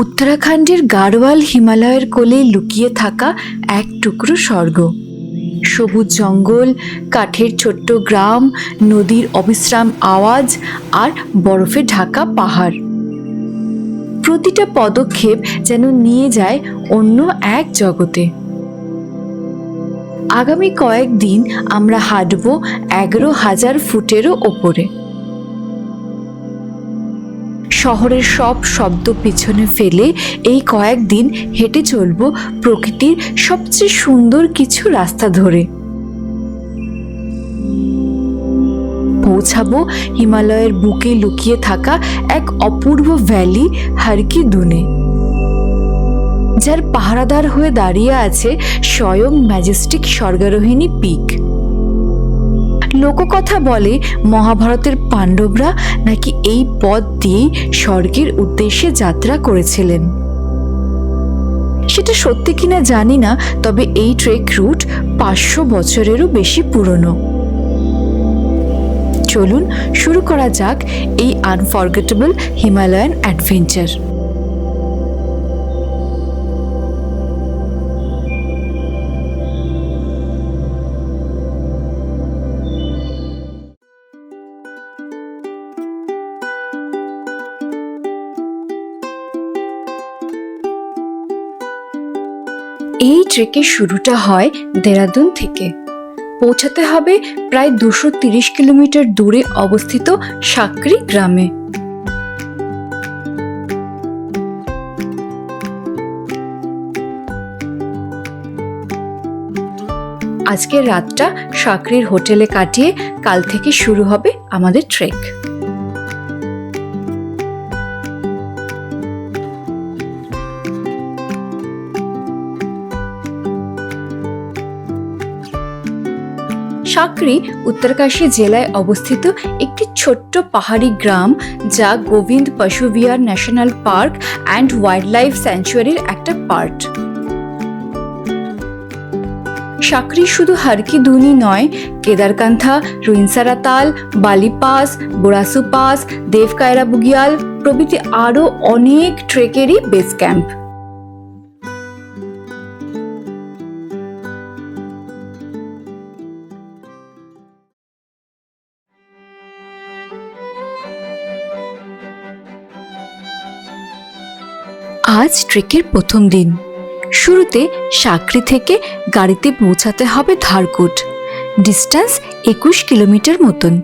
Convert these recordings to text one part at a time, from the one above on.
উত্তরাখণ্ডের গাড়োয়াল হিমালয়ের কোলে লুকিয়ে থাকা এক টুকরো স্বর্গ। সবুজ জঙ্গল, কাঠের ছোট্ট গ্রাম, নদীর অবিশ্রাম আওয়াজ আর বরফে ঢাকা পাহাড়। প্রতিটা পদক্ষেপ যেন নিয়ে যায় অন্য এক জগতে। আগামী কয়েকদিন আমরা হাঁটব 11,000 ফুটেরও ওপরে। শহরের সব শব্দ পিছনে ফেলে এই কয়েকদিন হেঁটে চলব প্রকৃতির সবচেয়ে সুন্দর কিছু রাস্তা ধরে। পৌঁছাবো হিমালয়ের বুকে লুকিয়ে থাকা এক অপূর্ব ভ্যালি হারকি দুনে, যার পাহারাদার হয়ে দাঁড়িয়ে আছে স্বয়ং ম্যাজেস্টিক স্বর্গারোহিণী পিক। লোককথা বলে মহাভারতের পাণ্ডবরা নাকি এই পথ দিয়েই স্বর্গের উদ্দেশ্যে যাত্রা করেছিলেন। সেটা সত্যি কিনা জানি না, তবে এই ট্রেক রুট 500 বছরেরও বেশি পুরনো। চলুন শুরু করা যাক এই আনফরগেটেবল হিমালয়ান অ্যাডভেঞ্চার। এই ট্রেকের শুরুটা হয় দেরাদুন থেকে। পৌঁছাতে হবে প্রায় 230 কিলোমিটার দূরে অবস্থিত সাকরি গ্রামে। আজকের রাতটা সাকরির হোটেলে কাটিয়ে কাল থেকে শুরু হবে আমাদের ট্রেক। সাকরি উত্তরকাশী জেলায় অবস্থিত একটি ছোট্ট পাহাড়ি গ্রাম, যা Govind Pashu Vihar national park and wildlife স্যাংচুয়ারির একটা পার্ট। সাকরি শুধু হারকি দুনি নয়, কেদারকান্থা, রুইনসারা তাল, বালি পাস, বোরাসু পাস, দেবকায়রা বুগিয়াল প্রভৃতি আরও অনেক ট্রেকেরই বেস ক্যাম্প। আজ ট্রেকের প্রথম দিন। শুরুতে সাকরি থেকে গাড়িতে পৌঁছাতে হবে ধারকোট, ডিস্টেন্স 21 কিলোমিটার মতন।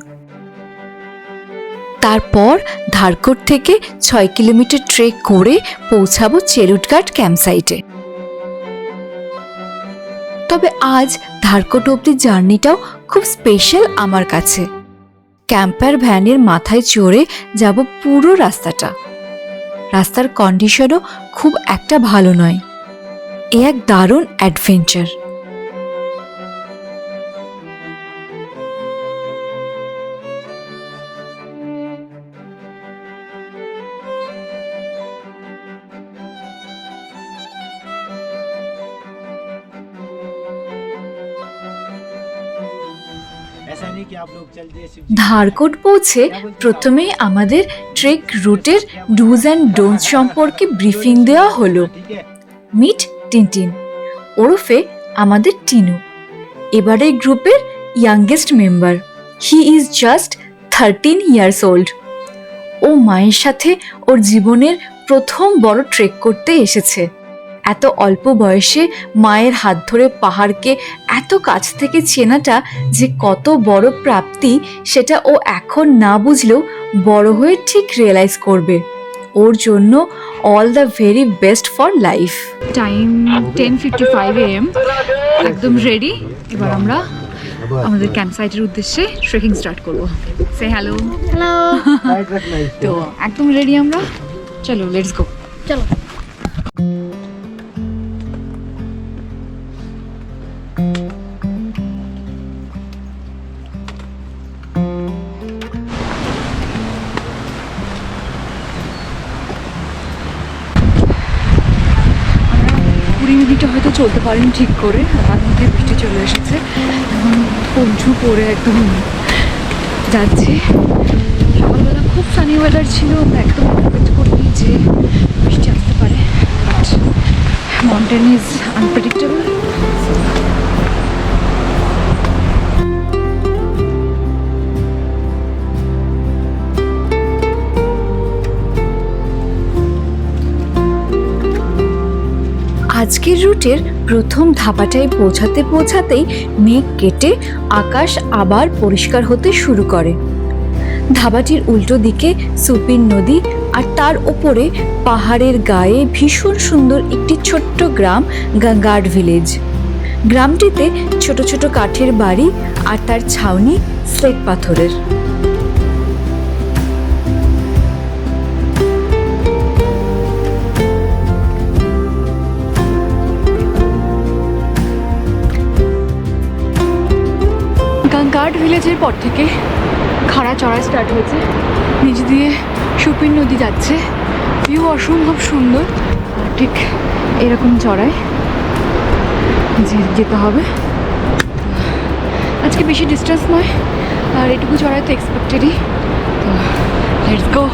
তারপর ধারকোট থেকে 6 কিলোমিটার ট্রেক করে পৌঁছাবো চেরুটঘাট ক্যাম্পসাইটে। তবে আজ ধারকোট অব্দি জার্নিটাও খুব স্পেশাল আমার কাছে। ক্যাম্পার ভ্যানের মাথায় চড়ে যাব পুরো রাস্তাটা। রাস্তার কন্ডিশনও খুব একটা ভালো নয়। এ এক দারুণ অ্যাডভেঞ্চার। ধারকোট পৌঁছে প্রথমেই আমাদের ট্রেক রুটের ডুজ অ্যান্ড ডোন্টস সম্পর্কে ব্রিফিং দেওয়া হলো। মিট টিনটিন, ওরফে আমাদের টিনু, এবারে গ্রুপের youngest member. He is just 13 years old. ও মায়ের সাথে ওর জীবনের প্রথম বড় ট্রেক করতে এসেছে। এত অল্প বয়সে মায়ের হাত ধরে পাহাড়কে এত কাছ থেকে চেনাটা যে কত বড় প্রাপ্তি, সেটা ও এখন না বুঝলেও বড় হয়ে ঠিক রিয়েলাইজ করবে। ওর জন্য all the very best for life. Time 10:55 AM, একদম রেডি। এবার আমরা আমাদের ক্যাম্প সাইটের উদ্দেশ্যে ট্রেকিং স্টার্ট করব। সে হ্যালো। হ্যালো। তো একদম রেডি আমরা, চলো লেটস গো। চলো। হয়তো চলতে পারিনি ঠিক করে, তার মধ্যে বৃষ্টি চলে এসেছে। এখন পঞ্চু পরে একদম যাচ্ছি। সকালবেলা খুব সানি ওয়েদার ছিল, আমরা একদম এক্সপেক্ট করিনি যে বৃষ্টি আসতে পারে। mountain is unpredictable. আজকের রুটের প্রথম ধাপাটায় পৌঁছাতেই মেঘ কেটে আকাশ আবার পরিষ্কার হতে শুরু করে। ধাবাটির উল্টো দিকে সুপিন নদী আর তার ওপরে পাহাড়ের গায়ে ভীষণ সুন্দর একটি ছোট্ট গ্রাম গাঙ্গাড ভিলেজ। গ্রামটিতে ছোট ছোট কাঠের বাড়ি আর তার ছাউনি স্লেট পাথরের। গাঙ্গাড ভিলেজের পর থেকে খাড়া চড়া স্টার্ট হয়েছে, নিচ দিয়ে সুপিন নদী যাচ্ছে, ভিউ অসম্ভব সুন্দর। ঠিক এরকম চড়ায় যেতে হবে। আজকে বেশি ডিস্টেন্স নয়, আর এটুকু চড়ায় তো এক্সপেক্টেডই। তো লেটস গো।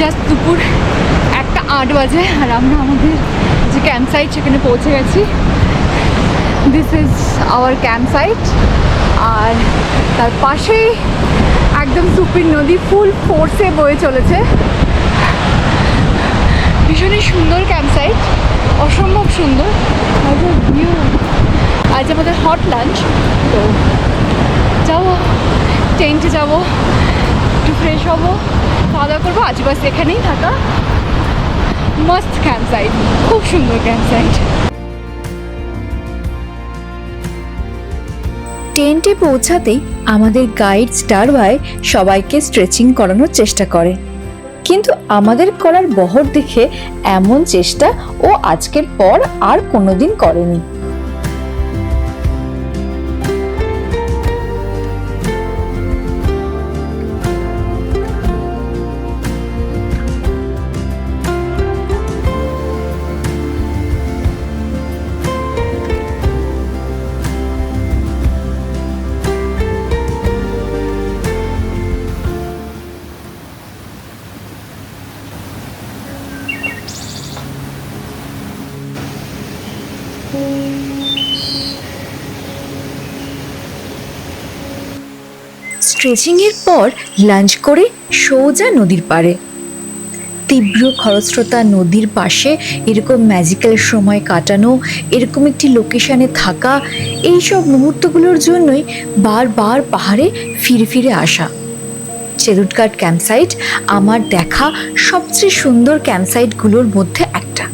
জাস্ট দুপুর 1:08 বাজে, আর আমরা আমাদের যে ক্যাম্প সাইট সেখানে পৌঁছে গেছি। This is our camp site, আর তার পাশেই একদম সুপিন নদী ফুল ফোর্সে বয়ে চলেছে। ভীষণই সুন্দর ক্যাম্প সাইট, অসম্ভব সুন্দর ভিউ। আজ আমাদের হট লাঞ্চ, তো যাবো টেন্টে, যাবো একটু ফ্রেশ হবো, খাওয়া দাওয়া করবো। আজ বাস এখানেই থাকা। মস্ত ক্যাম্প সাইট, খুব সুন্দর ক্যাম্প সাইট। টেন্টে পৌঁছাতেই আমাদের গাইড স্টারওয়াই সবাইকে স্ট্রেচিং করানোর চেষ্টা করে, কিন্তু আমাদের করার বহর দেখে এমন চেষ্টা ও আজকের পর আর কোনোদিন করেনি। স্ট্রেচিংয়ের পর লাঞ্চ করে সোজা নদীর পাড়ে। তীব্র খরস্রোতা নদীর পাশে এরকম ম্যাজিক্যাল সময় কাটানো, এরকম একটি লোকেশনে থাকা, এইসব মুহূর্তগুলোর জন্যই বারবার পাহাড়ে ফিরে ফিরে আসা। চেদুটঘাট ক্যাম্পসাইট আমার দেখা সবচেয়ে সুন্দর ক্যাম্পসাইটগুলোর মধ্যে একটা।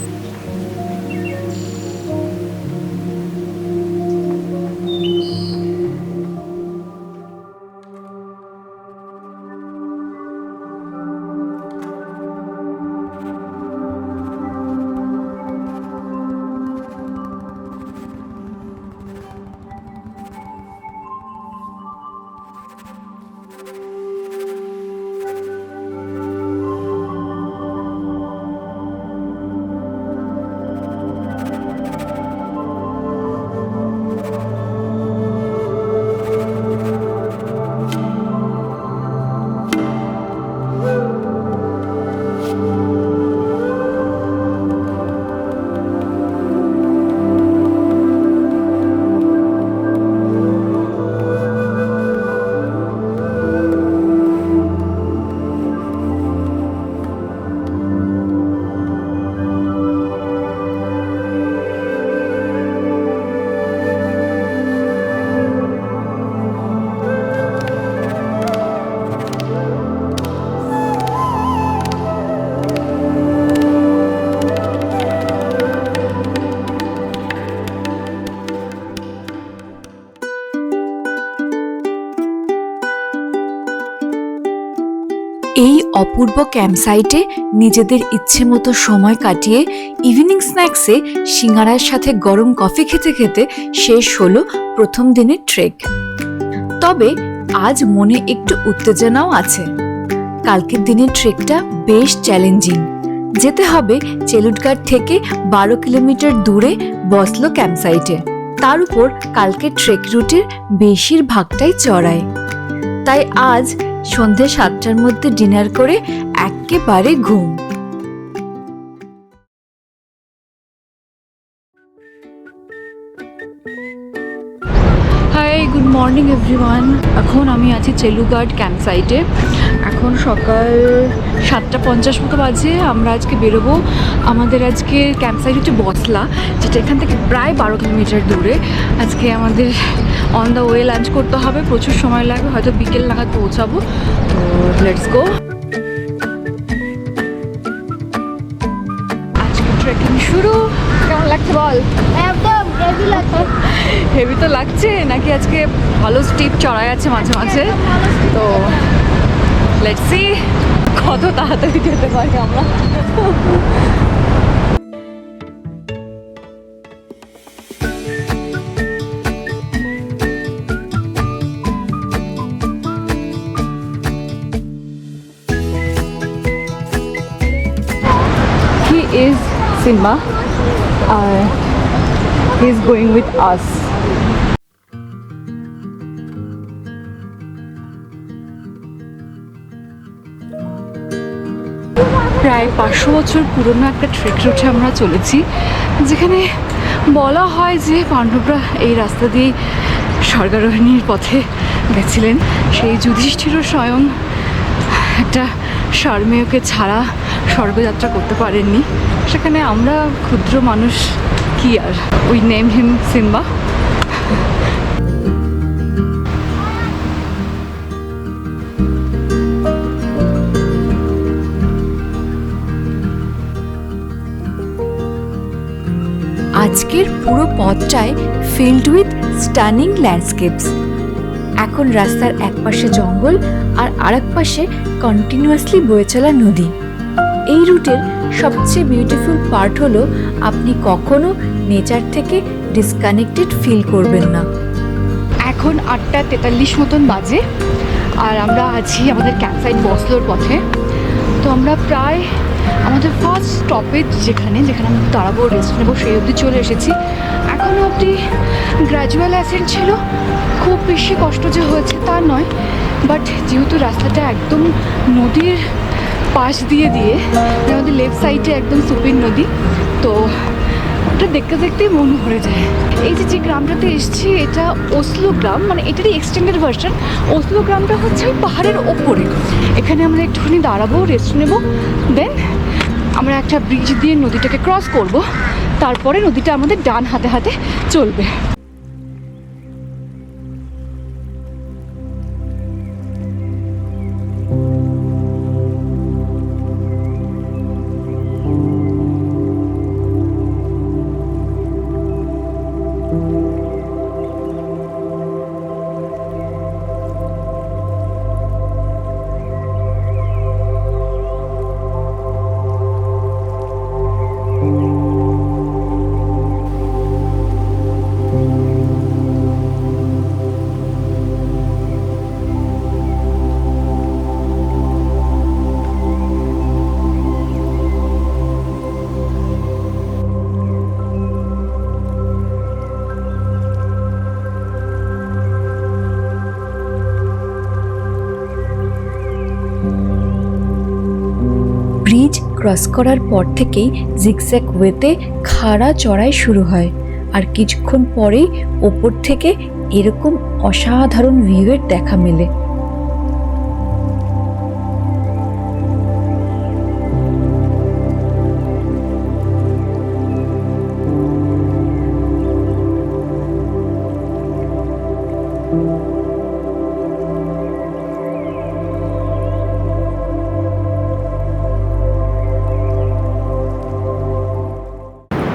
এই অপূর্ব ক্যাম্পসাইটে নিজেদের ইচ্ছে মতো সময় কাটিয়ে ইভিনিং স্ন্যাক্সে সিঙ্গারার সাথে গরম কফি খেতে খেতে শেষ হলো প্রথম দিনের ট্রেক। তবে আজ মনে একটু উত্তেজনাও আছে। কালকের দিনের ট্রেকটা বেশ চ্যালেঞ্জিং। যেতে হবে চেলুটঘাট থেকে 12 কিলোমিটার দূরে বসলো ক্যাম্পসাইটে। তার উপর কালকের ট্রেক রুটের বেশিরভাগটাই চড়াই। তাই আজ সন্ধে 7টার মধ্যে ডিনার করে একেবারে ঘুম। Hi, good morning everyone. এখন আমি আছি চেলুঘাট ক্যাম্পসাইটে। এখন সকাল 7:50 মতো বাজে। আমরা আজকে বেরোবো। আমাদের আজকে ক্যাম্পসাইট হচ্ছে বসলা, যেটা এখান থেকে প্রায় 12 কিলোমিটার দূরে। আজকে আমাদের অন দ্য ওয়ে লাঞ্চ করতে হবে, প্রচুর সময় লাগবে, হয়তো বিকেল নাগাদ পৌঁছাবো। তো লেটস গো। আজকে ট্রেকিং শুরু। কেমন লাগছে বল? একদম হেভি লাগছে। হেভি তো লাগছে নাকি? আজকে ভালো স্টিপ চড়াই আছে মাঝে মাঝে। তো লেটস সি কত তাড়াতাড়ি যেতে পারি আমরা। He is Simba. He is going with us. প্রায় 500 বছর পুরনো একটা ট্রেক রুটে আমরা চলেছি, যেখানে বলা হয় যে পাণ্ডবরা এই রাস্তা দিয়েই স্বর্গারোহণীর পথে গেছিলেন। সেই যুধিষ্ঠিরও স্বয়ং একটা স্বর্মেয়কে ছাড়া স্বর্গযাত্রা করতে পারেননি। সেখানে আমরা ক্ষুদ্র মানুষ কি আর। We name him Simba. আজকের পুরো পথটায় ফিল্ড উইথ স্টানিং ল্যান্ডস্কেপস। এখন রাস্তার একপাশে জঙ্গল আর আরেক পাশে কন্টিনিউয়াসলি বয়ে চলা নদী। এই রুটের সবচেয়ে বিউটিফুল পার্ট হলো আপনি কখনো নেচার থেকে ডিসকানেক্টেড ফিল করবেন না। এখন 8:43 মতন বাজে, আর আমরা আছি আমাদের ক্যাম্পসাইট বসলোর পথে। তো আমরা প্রায় আমাদের ফার্স্ট স্টপেজ যেখানে আমরা দাঁড়াবো, রেস্ট নেবো, সেই অবধি চলে এসেছি। এখনও অবধি গ্র্যাজুয়াল অ্যাসেন্ট ছিল, খুব বেশি কষ্ট যে হয়েছে তা নয়। বাট যেহেতু রাস্তাটা একদম নদীর পাশ দিয়ে আমাদের লেফট সাইডে একদম সুপির নদী, তো ওটা দেখতে দেখতেই মন ভরে যায়। এই যে গ্রামটাতে এসেছি এটা ওসলো গ্রাম, মানে এটারই এক্সটেন্ডেড ভার্সন। ওসলো গ্রামটা হচ্ছে ওই পাহাড়ের ওপরে। এখানে আমরা একটুখানি দাঁড়াবো, রেস্ট নেব, দেন আমরা একটা ব্রিজ দিয়ে নদীটাকে ক্রস করব। তারপরে নদীটা আমাদের ডান হাতে হাতে চলবে। ব্রিজ ক্রস করার পর থেকেই জিগজ্যাগ ওয়েতে খাড়া চড়াই শুরু হয়, আর কিছুক্ষণ পরেই ওপর থেকে এরকম অসাধারণ ভিউয়ের দেখা মেলে।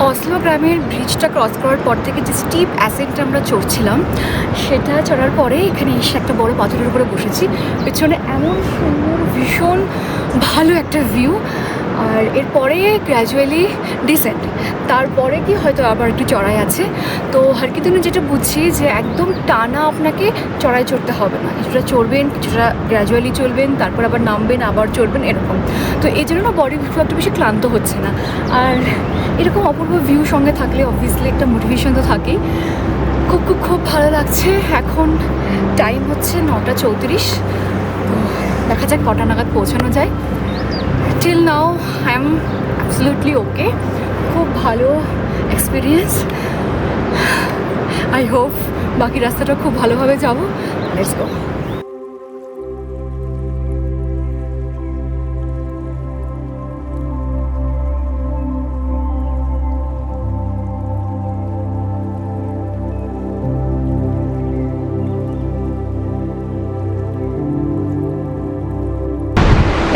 অসলো গ্রামে পরশুরামের ব্রিজটা ক্রস করার পর থেকে যে স্টিপ অ্যাসেন্ট আমরা চড়ছিলাম, সেটা চড়ার পরে এখানে এসে একটা বড় পাথরের উপরে বসেছি। পেছনে এমন সুন্দর, ভীষণ ভালো একটা ভিউ। আর এরপরে গ্র্যাজুয়ালি ডিসেন্ট, তারপরে কি হয়তো আবার একটু চড়াই আছে। তো হারকিদুনে যেটা বুঝছি যে একদম টানা আপনাকে চড়াই চড়তে হবে না, কিছুটা চড়বেন, কিছুটা গ্র্যাজুয়ালি চলবেন, তারপর আবার নামবেন, আবার চড়বেন, এরকম। তো এই জন্য না বডি খুব একটা বেশি ক্লান্ত হচ্ছে না। আর এরকম অপূর্ব ভিউ সঙ্গে থাকলে অবভিয়াসলি একটা মোটিভেশন তো থাকেই। খুব খুব খুব ভালো লাগছে। এখন টাইম হচ্ছে 9:34। তো দেখা যাক কটা নাগাদ পৌঁছানো যায়। Till now I am absolutely ওকে। খুব ভালো এক্সপিরিয়েন্স। আই হোপ বাকি রাস্তাটা খুব ভালোভাবে যাব। Let's go.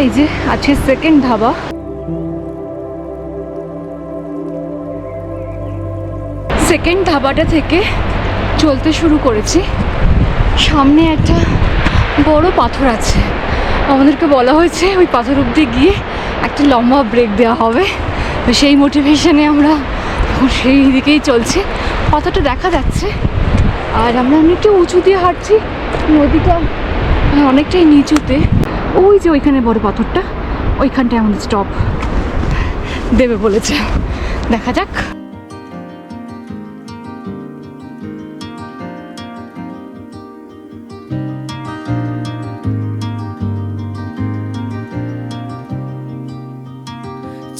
এই যে আছে সেকেন্ড ধাবা। সেকেন্ড ধাবাটা থেকে চলতে শুরু করেছি। সামনে একটা বড় পাথর আছে, আমাদেরকে বলা হয়েছে ওই পাথর অব্দি গিয়ে একটা লম্বা ব্রেক দেওয়া হবে। তো সেই মোটিভেশনে আমরা এখন সেই দিকেই চলছি। পাথরটা দেখা যাচ্ছে আর আমরা অনেকটা উঁচু দিয়ে হাঁটছি, নদীটা অনেকটাই নিচুতে। ওই যে ওইখানে বড় পাথরটা, ওইখানটায় আমাদের স্টপ দেবে বলেছে, দেখা যাক।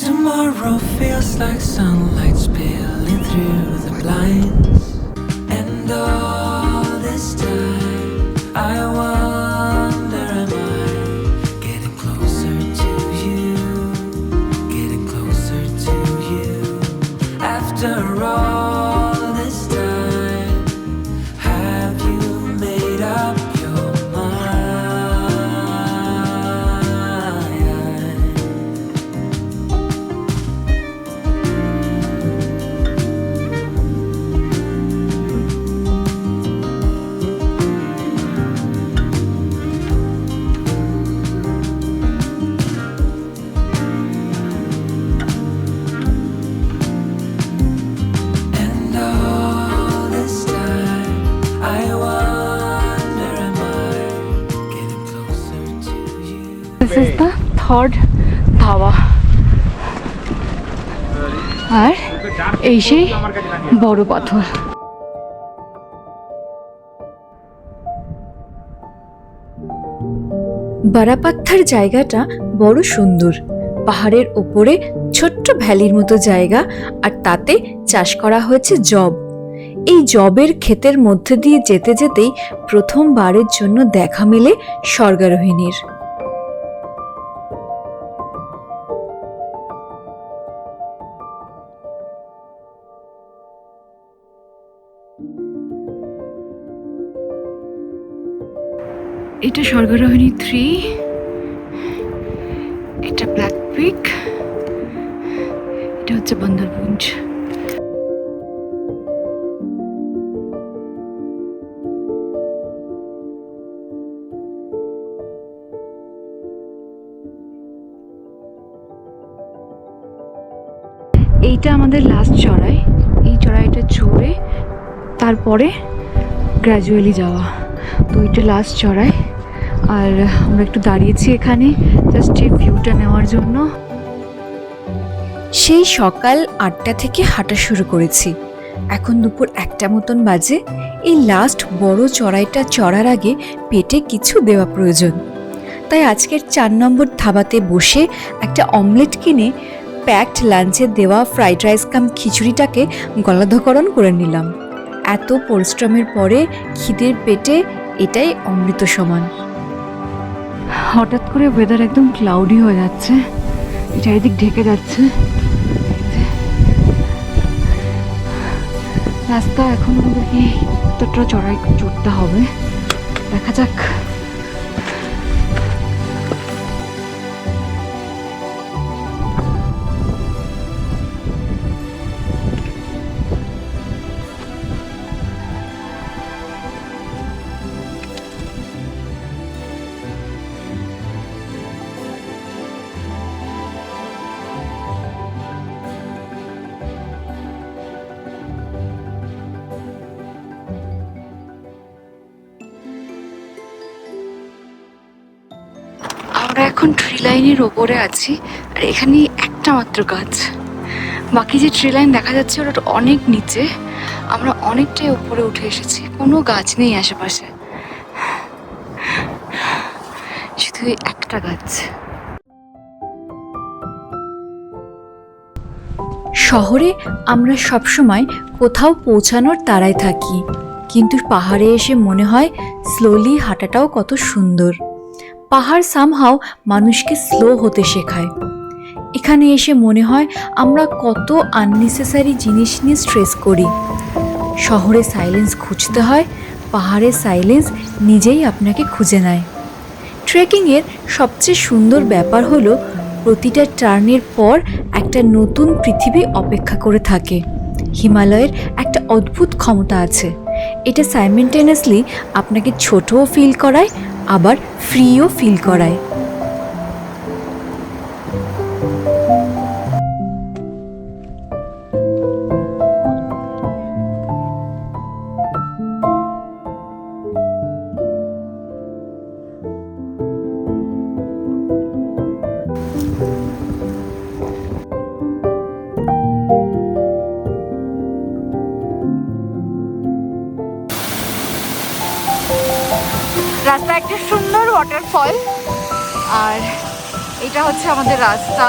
Tomorrow feels like sunlight spilling through the blinds, and all this time I wonder, am I getting closer to you, getting closer to you? After all this time, have you made up your mind? And all this time I wonder, am I getting closer to you? This is the third dhaba. আর এই সেই বড় পাথর। বারাপাত্থার জায়গাটা বড় সুন্দর। পাহাড়ের ওপরে ছোট্ট ভ্যালির মতো জায়গা, আর তাতে চাষ করা হয়েছে জব। এই জবের ক্ষেতের মধ্যে দিয়ে যেতে যেতেই প্রথমবারের জন্য দেখা মেলে স্বর্গারোহিণীর। এটা স্বর্গারোহিণী 3, এটা ব্ল্যাক পিক, এটা হচ্ছে বান্দরপুঞ্জ। এইটা আমাদের লাস্ট চড়াই। এই চড়াইটা চড়ে তারপরে গ্র্যাজুয়ালি যাওয়া। তো এটা লাস্ট চড়াই, আর আমরা একটু দাঁড়িয়েছি এখানে জাস্ট এই ভিউটা নেওয়ার জন্য। সেই সকাল 8টা থেকে হাঁটা শুরু করেছি, এখন দুপুর 1টা মতন বাজে। এই লাস্ট বড় চড়াইটা চড়ার আগে পেটে কিছু দেওয়া প্রয়োজন। তাই আজকের 4 নম্বর ধাবাতে বসে একটা অমলেট কিনে প্যাকড লাঞ্চে দেওয়া ফ্রাইড রাইস কাম খিচুড়িটাকে গলাধঃকরণ করে নিলাম। এত পরিশ্রমের পরে খিদের পেটে এটাই অমৃত সমান। হঠাৎ করে ওয়েদার একদম ক্লাউডি হয়ে যাচ্ছে, চারিদিক ঢেকে যাচ্ছে। রাস্তা এখন আমাদেরকে এতটা চড়াই চড়তে হবে, দেখা যাক। আমরা এখন ট্রি লাইনের ওপরে আছি, আর এখানে একটা মাত্র গাছ। বাকি যে ট্রি লাইন দেখা যাচ্ছে ওটা অনেক নিচে। আমরা অনেকটাই উপরে উঠে এসেছি, কোনো গাছ নেই আশেপাশে, শুধু একটা গাছ। শহরে আমরা সবসময় কোথাও পৌঁছানোর তাড়ায় থাকি, কিন্তু পাহাড়ে এসে মনে হয় স্লোলি হাঁটাটাও কত সুন্দর। পাহাড় সামহাও মানুষকে স্লো হতে শেখায়। এখানে এসে মনে হয় আমরা কত আননেসেসারি জিনিস নিয়ে স্ট্রেস করি। শহরে সাইলেন্স খুঁজতে হয়, পাহাড়ে সাইলেন্স নিজেই আপনাকে খুঁজে নেয়। ট্রেকিংয়ের সবচেয়ে সুন্দর ব্যাপার হলো প্রতিটা টার্নের পর একটা নতুন পৃথিবী অপেক্ষা করে থাকে। হিমালয়ের একটা অদ্ভুত ক্ষমতা আছে, এটা সাইমেন্টেনিয়াসলি আপনাকে ছোটও ফিল করায়, আবার ফ্রিও ফিল করায়। রাস্তা একটা সুন্দর ওয়াটারফল, আর এটা হচ্ছে আমাদের রাস্তা।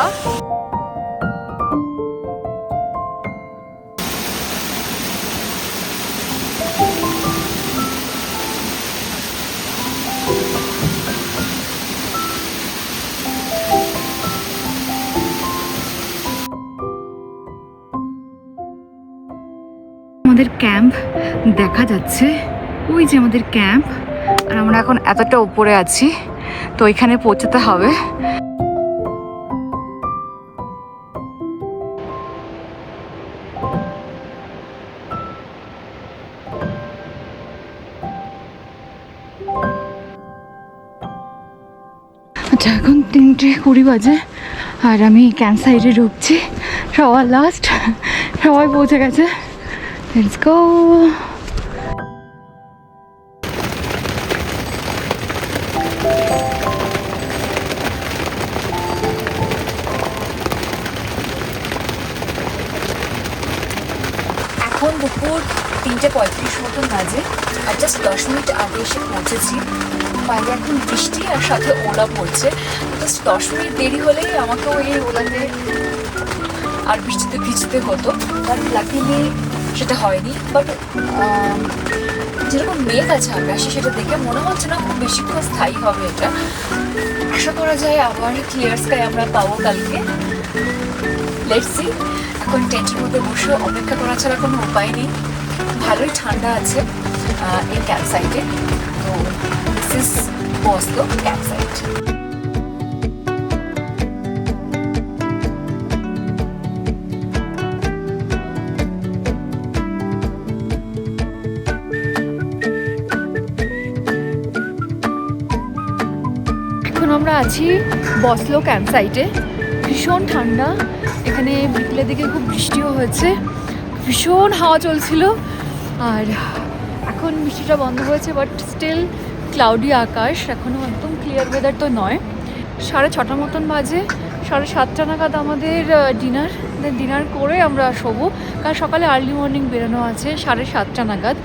আমাদের ক্যাম্প দেখা যাচ্ছে, ওই যে আমাদের ক্যাম্প। আর আমরা এখন এতটা উপরে আছি, তো এখানে পৌঁছাতে হবে। আচ্ছা, এখন 3:20 বাজে, আর আমি ক্যাম্প সাইডে ঢুকছি। সবার লাস্ট, সবাই পৌঁছে গেছে। Let's go. এখন দুপুর 3:35 মতন বাজে, আর জাস্ট 10 মিনিট আগে এসে পৌঁছেছি। বাইরে এখন বৃষ্টি আর সাথে ওলা পড়ছে। জাস্ট 10 মিনিট দেরি হলেই আমাকে ওই ওলাতে আর বৃষ্টিতে ভিজতে হতো, বাট লাকিলি সেটা হয়নি। বাট যেরকম মেঘ আছে আকাশে, সেটা দেখে মনে হচ্ছে না খুব বেশিক্ষণ স্থায়ী হবে এটা। আশা করা যায় আবার ক্লিয়ার স্কাই আমরা পাবো কালকে। Let's see. এখন টেন্টের মধ্যে বসে অপেক্ষা করা ছাড়া কোনো উপায় নেই। ভালোই ঠান্ডা আছে এই ক্যাম্প সাইটে। তো দিস ইজ বসলো ক্যাম্প সাইট। এখন আমরা আছি বসলো ক্যাম্প সাইটে। ভীষণ ঠান্ডা এখানে, বিকেলের দিকে খুব বৃষ্টিও হয়েছে, ভীষণ হাওয়া চলছিল। আর এখন বৃষ্টিটা বন্ধ হয়েছে, বাট স্টিল ক্লাউডি আকাশ, এখনও একদম ক্লিয়ার ওয়েদার তো নয়। 6:30 মতন বাজে, 7:30 নাগাদ আমাদের ডিনার করে আমরা শোবো, কারণ সকালে আর্লি মর্নিং বেরোনো আছে 7:30 নাগাদ।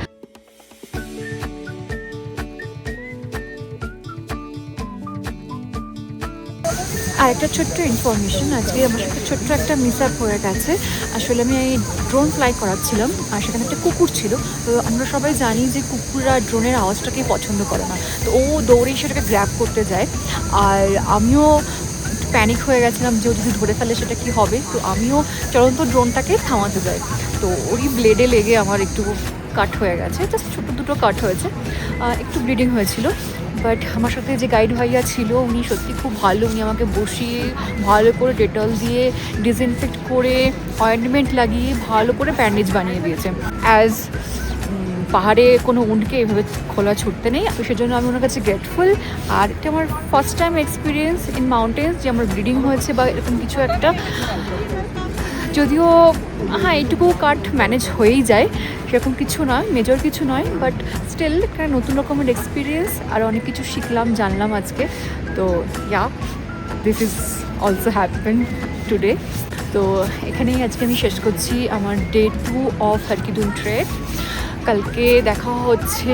আর একটা ছোট্ট ইনফরমেশন, আজকে আমার সাথে ছোট্ট একটা মিস আপ হয়ে গেছে। আসলে আমি ড্রোন ফ্লাই করাচ্ছিলাম, আর সেখানে একটা কুকুর ছিল। তো আমরা সবাই জানি যে কুকুররা ড্রোনের আওয়াজটাকেই পছন্দ করে না, তো ও দৌড়েই সেটাকে গ্র্যাব করতে যায়। আর আমিও প্যানিক হয়ে গেছিলাম যে ও যদি ধরে ফেলে সেটা কি হবে। তো আমিও চলন্ত ড্রোনটাকে থামাতে যাই, তো ওরই ব্লেডে লেগে আমার একটু কাট হয়ে গেছে, জাস্ট ছোটো দুটো কাট হয়েছে, একটু ব্লিডিং হয়েছিল। বাট আমার সাথে যে গাইড ভাইয়া ছিল উনি সত্যি খুব ভালো। উনি আমাকে বসিয়ে ভালো করে ডেটল দিয়ে ডিসইনফেক্ট করে অয়েন্টমেন্ট লাগিয়ে ভালো করে ব্যান্ডেজ বানিয়ে দিয়েছে। অ্যাজ পাহাড়ে কোনো উন্ডকে এভাবে খোলা ছুটতে নেই, তো সেজন্য আমি ওনার কাছে গ্রেটফুল। আর এটা আমার first time experience in mountains যে আমার ব্লিডিং হয়েছে বা এরকম কিছু একটা। যদিও হ্যাঁ এইটুকু কাট ম্যানেজ হয়েই যায়, সেরকম কিছু নয়, মেজর কিছু নয়, বাট স্টিল একটা নতুন রকমের এক্সপিরিয়েন্স, আর অনেক কিছু শিখলাম জানলাম আজকে। তো yeah, this is also happen today. তো এখানেই আজকে আমি শেষ করছি আমার ডে 2 অফ হারকিদুন ট্রেক। কালকে দেখা হচ্ছে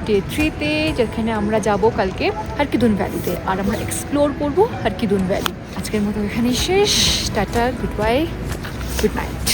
ডে 3-তে, যেখানে আমরা যাব কালকে হারকিদুন ভ্যালিতে, আর আমরা এক্সপ্লোর করব হারকিদুন ভ্যালি। আজকের মতো এখানেই শেষ। Tata, good bye, good night.